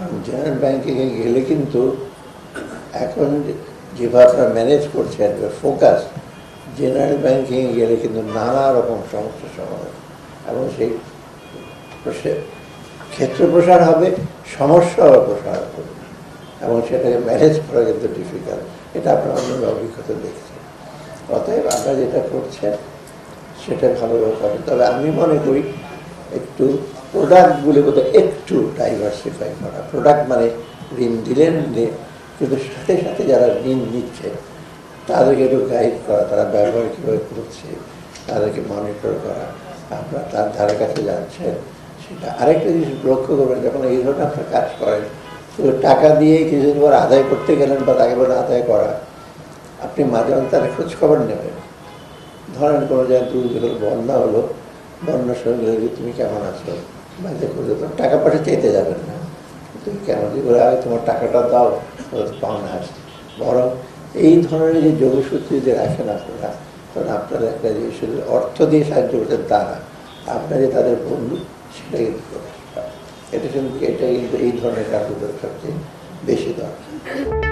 কারণ জেনারেল ব্যাংকিংয়ে গেলে কিন্তু এখন যেভাবে আপনারা ম্যানেজ করছেন ফোকাস, জেনারেল ব্যাংকিংয়ে গেলে কিন্তু নানা রকম সমস্যার সমাধান এবং সেই ক্ষেত্র প্রসার হবে, সমস্যাও প্রসার হবে এবং সেটাকে ম্যানেজ করা কিন্তু ডিফিকাল্ট। এটা আপনার অন্য অভিজ্ঞতা দেখছেন। অতএব আমরা যেটা করছেন সেটা ভালোভাবে করেন। তবে আমি মনে করি একটু প্রোডাক্টগুলি বোধহয় একটু ডাইভার্সিফাই করা। প্রোডাক্ট মানে ঋণ দিলেন, কিন্তু সাথে সাথে যারা ঋণ নিচ্ছে তাদেরকে একটু গাইড করা, তারা ব্যবহার কীভাবে করছে তাদেরকে মনিটর করা। আপনারা তার ধারে কাছে যাচ্ছেন সেটা। আরেকটা জিনিস লক্ষ্য করবেন, যখন এই ধরনের আপনার কাজ করেন, শুধু টাকা দিয়ে কিছুদিন পর আদায় করতে গেলেন বা তাকে বলে আদায় করা, আপনি মাঝে মাঝে তার খোঁজ খবর নেবেন। ধরেন কোনো জায়গায় দুর্যোগ বন্যা হলো, বন্যার সঙ্গে তুমি কেমন আছো, বাড়িতে খুঁজে তোমার টাকা পয়সা চাইতে যাবেন না, তুমি কেমন যে বলে আগে তোমার টাকাটা দাও, পাওনা আছে। বরং এই ধরনের যে যোগসূত্র যে রাখেন আপনারা, তখন আপনারা একটা যে শুধু অর্থ দিয়ে সাহায্য করছেন তা না, আপনার যে তাদের বন্ধু সেটা কিন্তু প্রকাশ পায়। এটা কিন্তু এই ধরনের কাজগুলো সবচেয়ে বেশি দরকার।